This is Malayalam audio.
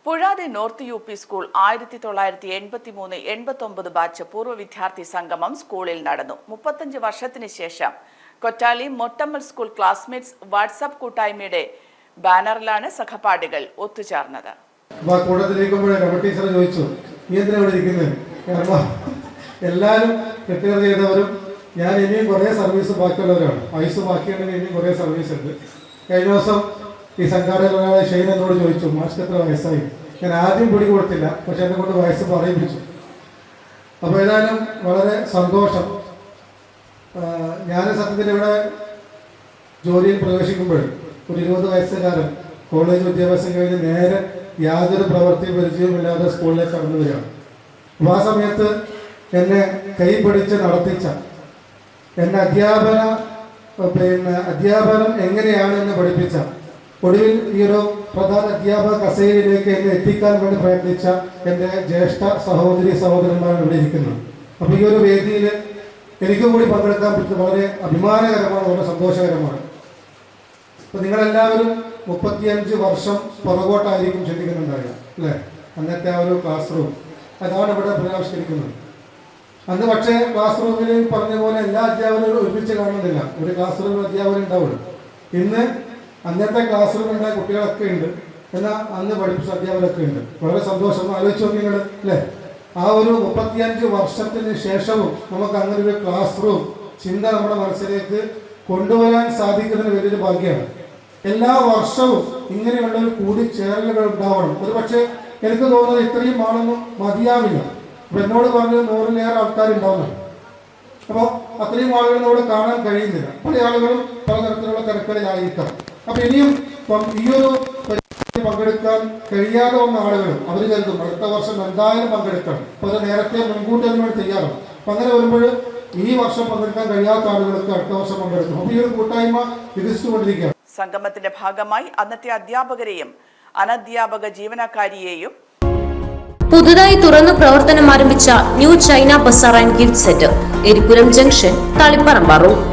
Puzhathi north U P school 1983-89 batch പൂർവ്വ വിദ്യാർത്ഥി സംഗമം സ്കൂളിൽ നടന്നു. 35 വർഷത്തിന് ശേഷം Kottali Mottammal school classmates WhatsApp കൂട്ടായ്മയുടെ ബാനറിലാണ് സഹപാഠികൾ ഒത്തുചേർന്നത്. എല്ലാവരും റിട്ടയർ ചെയ്തവരും ഞാൻ ഇനിയും കുറേ സർവീസ് ബാക്കിയുള്ളവരാണ്. വയസ്സ് ബാക്കിയുണ്ടെങ്കിൽ ഇനിയും കുറേ സർവീസ് ഉണ്ട്. കഴിഞ്ഞ ദിവസം ഈ സംഘാടകർ ഒരാളെ ഷെയ്ൻ എന്നോട് ചോദിച്ചു, മാഷ്ക്ക് എത്ര വയസ്സായി? ഞാൻ ആദ്യം പിടി കൊടുത്തില്ല, പക്ഷെ എന്നെ കൊണ്ട് വയസ്സ് പറയിപ്പിച്ചു. അപ്പോൾ ഏതായാലും വളരെ സന്തോഷം. ഞാൻ സത്യത്തിൽ ഇവിടെ ജോലിയിൽ പ്രവേശിക്കുമ്പോൾ ഒരു 20 വയസ്സുകാരൻ കോളേജ് വിദ്യാഭ്യാസം കഴിഞ്ഞ് നേരെ യാതൊരു പ്രവൃത്തി പരിചയമില്ലാതെ സ്കൂളിലേക്ക് കടന്നു വരികയാണ്. അപ്പോൾ ആ സമയത്ത് എന്നെ കൈ പിടിച്ച് നടത്തിച്ച എന്നെ അധ്യാപനം എങ്ങനെയാണ് എന്ന് പഠിപ്പിച്ച, ഒടുവിൽ ഈ ഒരു പ്രധാന അധ്യാപക കസേരയിലേക്ക് എന്നെ എത്തിക്കാൻ വേണ്ടി പ്രയത്നിച്ച എൻ്റെ ജ്യേഷ്ഠ സഹോദരന്മാരാണ് ഇവിടെ ഇരിക്കുന്നത്. അപ്പോൾ ഈ ഒരു വേദിയിൽ എനിക്കും കൂടി പങ്കെടുക്കാൻ പറ്റുന്നത് വളരെ അഭിമാനകരമാണ്, വളരെ സന്തോഷകരമാണ്. അപ്പോൾ നിങ്ങളെല്ലാവരും 35 വർഷം പുറകോട്ടായിരിക്കും ചിന്തിക്കുന്നുണ്ടാവുക അല്ലേ? അന്നത്തെ ആ ഒരു ക്ലാസ് റൂം അതാണ് ഇവിടെ പുനരാവിഷ്കരിക്കുന്നത്. അന്ന് പക്ഷേ ക്ലാസ് റൂമിൽ പറഞ്ഞ പോലെ എല്ലാ അധ്യാപകരും ഒരുമിച്ച് കാണുന്നില്ല. ഒരു ക്ലാസ് റൂമിൽ അധ്യാപകർ ഉണ്ടാവുള്ളൂ. ഇന്ന് അന്നത്തെ ക്ലാസ് റൂമിലുള്ള കുട്ടികളൊക്കെ ഉണ്ട്, എന്നാൽ അന്ന് പഠിപ്പിച്ച അധ്യാപകരൊക്കെ ഉണ്ട്. വളരെ സന്തോഷം. ആലോചിച്ച് നോക്കി നിങ്ങൾ അല്ലേ? ആ ഒരു 35 വർഷത്തിന് ശേഷവും നമുക്ക് അങ്ങനെ ഒരു ക്ലാസ് റൂം ചിന്ത നമ്മുടെ മനസ്സിലേക്ക് കൊണ്ടുവരാൻ സാധിക്കുന്നതിന് വലിയൊരു ഭാഗ്യമാണ്. എല്ലാ വർഷവും ഇങ്ങനെയുള്ള ഒരു കൂടിച്ചേരലുകൾ ഉണ്ടാവണം. ഒരു പക്ഷേ എനിക്ക് തോന്നുന്നത് ഇത്രയും ആളൊന്നും മതിയാവില്ല. അപ്പം എന്നോട് പറഞ്ഞത് 100-ലേറെ ആൾക്കാരുണ്ടാവുന്നുണ്ട്. അപ്പോൾ അത്രയും ആളുകൾ ഇവിടെ കാണാൻ കഴിയുന്നില്ല. പല ആളുകളും പലതരത്തിലുള്ള തിരക്കുകളിലായിരിക്കാം. അപ്പം ഇനിയും ഈ ഒരു പങ്കെടുക്കാൻ കഴിയാതെ വന്ന ആളുകളും അവർ കരുതും അടുത്ത വർഷം എന്തായാലും പങ്കെടുക്കണം. അപ്പോൾ അത് നേരത്തെ മുൻകൂട്ടി അതിനുവേണ്ടി തയ്യാറാണ്. അപ്പം അങ്ങനെ വരുമ്പോൾ ഈ വർഷം പങ്കെടുക്കാൻ കഴിയാത്ത ആളുകൾക്ക് അടുത്ത വർഷം പങ്കെടുക്കും. അപ്പോൾ ഈ ഒരു കൂട്ടായ്മ വികസിച്ചുകൊണ്ടിരിക്കുകയാണ്. സംഗമത്തിന്റെ ഭാഗമായി അന്നത്തെ അധ്യാപകരെയും അനധ്യാപക ജീവനക്കാരിയെയും പുതുതായി തുറന്നു പ്രവർത്തനം ആരംഭിച്ച new China Bazar and gift centre Eripuram junction Taliparamba road